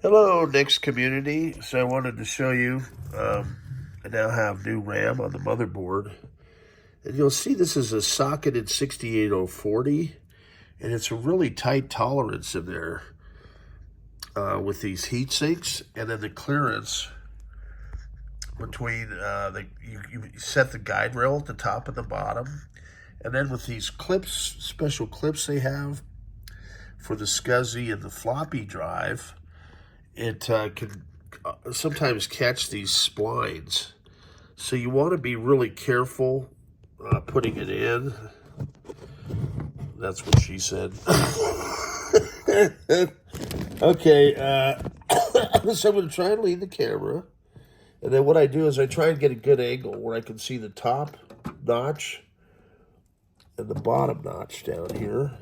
Hello, NeXT community. So I wanted to show you, I now have new RAM on the motherboard. And you'll see this is a socketed 68040, and it's a really tight tolerance in there with these heat sinks, and then the clearance between, you set the guide rail at the top and the bottom, and then with these clips, special clips they have for the SCSI and the floppy drive, it can sometimes catch these splines. So you want to be really careful putting it in. That's what she said. Okay, so I'm going to try and lean the camera. And then what I do is I try and get a good angle where I can see the top notch and the bottom notch down here.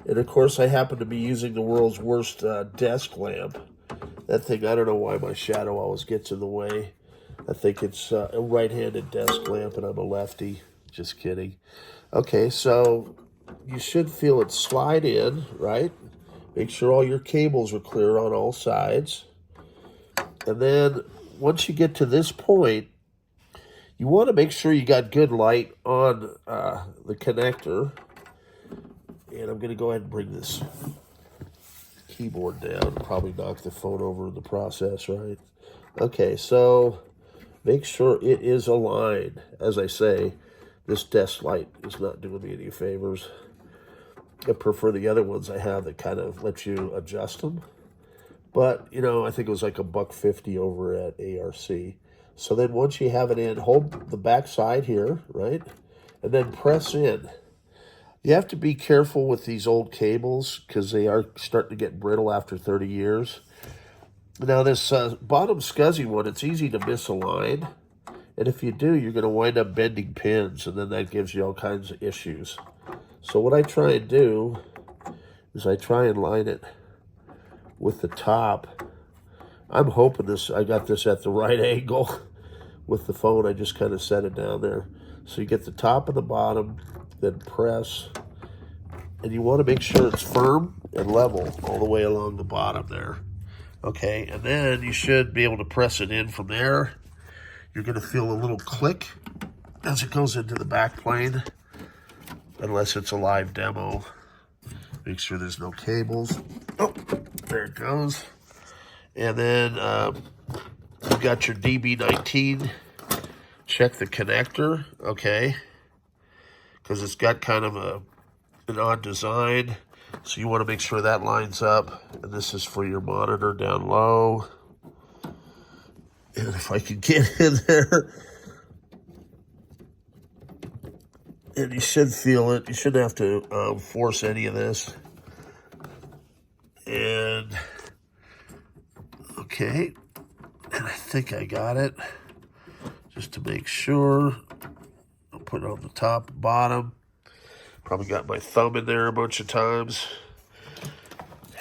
And of course, I happen to be using the world's worst desk lamp. That thing, I don't know why my shadow always gets in the way. I think it's a right-handed desk lamp and I'm a lefty. Just kidding. Okay, so you should feel it slide in, right? Make sure all your cables are clear on all sides. And then once you get to this point, you want to make sure you got good light on the connector. And I'm going to go ahead and bring this keyboard down. Probably knock the phone over in the process, right? Okay, so make sure it is aligned. As I say, this desk light is not doing me any favors. I prefer the other ones I have that kind of let you adjust them. But, you know, I think it was like $1.50 over at ARC. So then once you have it in, hold the back side here, right? And then press in. You have to be careful with these old cables because they are starting to get brittle after 30 years. Now this bottom SCSI one, it's easy to misalign. And if you do, you're going to wind up bending pins, and then that gives you all kinds of issues. So what I try and do is I try and line it with the top. I'm hoping I got this at the right angle with the phone. I just kind of set it down there. So you get the top and the bottom, then press, and you want to make sure it's firm and level all the way along the bottom there. Okay, and then you should be able to press it in from there. You're going to feel a little click as it goes into the back plane, unless it's a live demo. Make sure there's no cables. Oh, there it goes. And then you've got your DB19. Check the connector, okay? Because it's got kind of an odd design. So you want to make sure that lines up. And this is for your monitor down low. And if I can get in there. And you should feel it. You shouldn't have to force any of this. And, okay. And I think I got it. Just to make sure. I'll put it on the top, bottom. Probably got my thumb in there a bunch of times.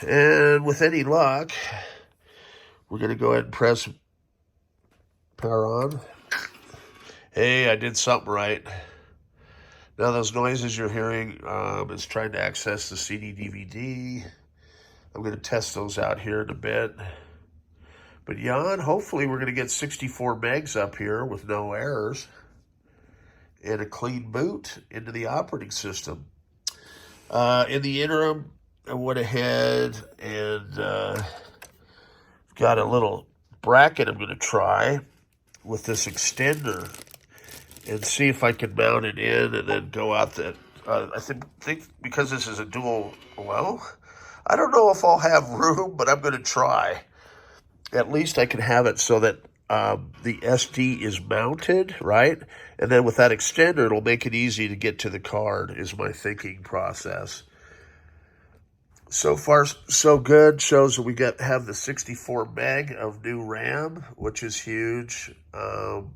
And with any luck, we're going to go ahead and press power on. Hey, I did something right. Now those noises you're hearing is trying to access the CD DVD. I'm going to test those out here in a bit. But Yann, hopefully we're going to get 64 megs up here with no errors and a clean boot into the operating system. In the interim, I went ahead and got a little bracket I'm going to try with this extender and see if I can mount it in and then go out that. I think because this is a dual, well, I don't know if I'll have room, but I'm going to try. At least I can have it so that the SD is mounted, right? And then with that extender, it'll make it easy to get to the card, is my thinking process. So far, so good. Shows that we have the 64 meg of new RAM, which is huge. And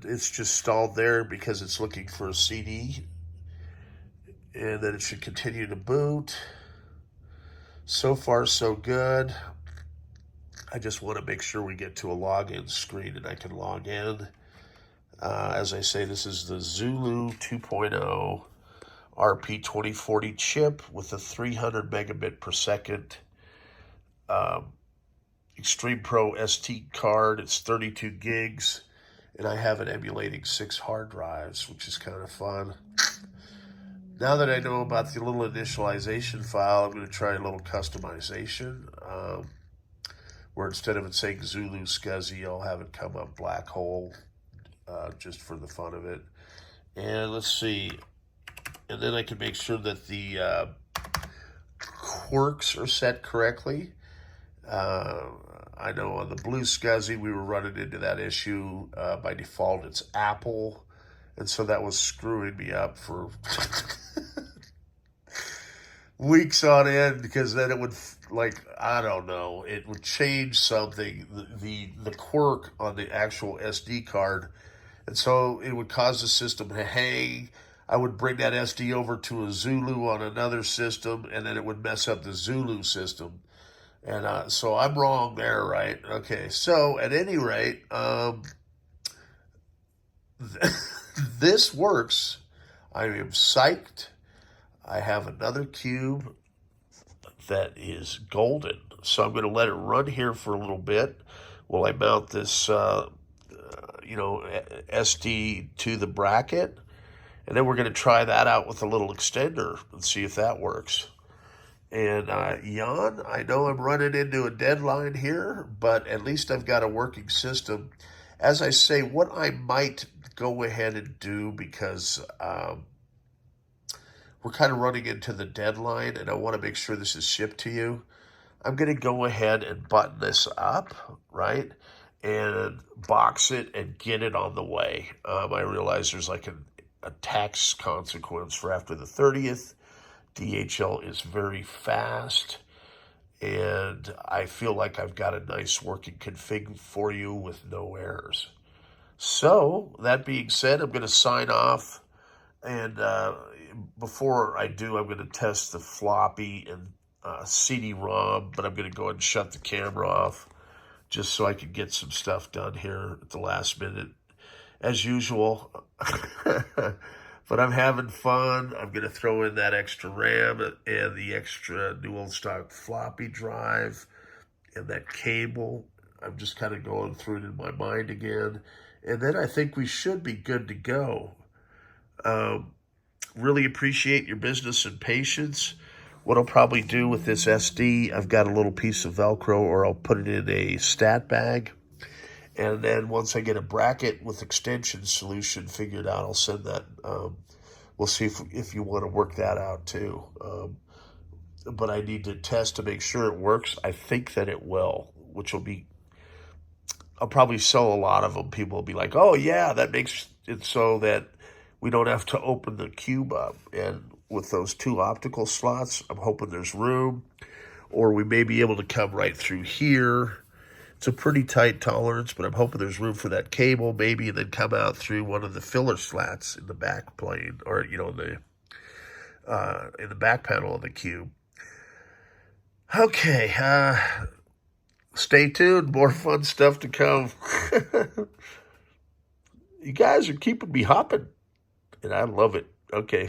it's just stalled there because it's looking for a CD. And then it should continue to boot. So far, so good. I just want to make sure we get to a login screen and I can log in. As I say, this is the Zulu 2.0 RP2040 chip with a 300 megabit per second Extreme Pro SD card. It's 32 gigs, and I have it emulating 6 hard drives, which is kind of fun. Now that I know about the little initialization file, I'm going to try a little customization, where instead of it saying Zulu SCSI, I'll have it come up black hole, just for the fun of it. And let's see. And then I can make sure that the quirks are set correctly. I know on the blue SCSI, we were running into that issue. By default, it's Apple. And so that was screwing me up for weeks on end, because then it would, like, I don't know, it would change something, the quirk on the actual SD card. And so it would cause the system to hang. I would bring that SD over to a Zulu on another system, and then it would mess up the Zulu system. And so I'm wrong there, right? Okay, so at any rate, this works. I am psyched. I have another cube that is golden. So I'm going to let it run here for a little bit while I mount this, SD to the bracket. And then we're going to try that out with a little extender and see if that works. And Yann, I know I'm running into a deadline here, but at least I've got a working system. As I say, what I might go ahead and do, because we're kind of running into the deadline and I want to make sure this is shipped to you, I'm going to go ahead and button this up, right? And box it and get it on the way. I realize there's like a tax consequence for after the 30th. DHL is very fast, and I feel like I've got a nice working config for you with no errors. So, that being said, I'm going to sign off, and before I do, I'm going to test the floppy and CD-ROM, but I'm going to go ahead and shut the camera off just so I can get some stuff done here at the last minute, as usual. But I'm having fun. I'm going to throw in that extra RAM and the extra new old stock floppy drive and that cable. I'm just kind of going through it in my mind again. And then I think we should be good to go. Really appreciate your business and patience. What I'll probably do with this SD, I've got a little piece of Velcro, or I'll put it in a stat bag. And then once I get a bracket with extension solution figured out, I'll send that. We'll see if you want to work that out too. But I need to test to make sure it works. I think that it will, which will be, I'll probably sell a lot of them. People will be like, oh yeah, that makes it so that we don't have to open the cube up. And with those 2 optical slots, I'm hoping there's room, or we may be able to come right through here. It's a pretty tight tolerance, but I'm hoping there's room for that cable, maybe, and then come out through one of the filler slats in the back plane, or in the back panel of the cube. Okay, stay tuned. More fun stuff to come. You guys are keeping me hopping, and I love it. Okay,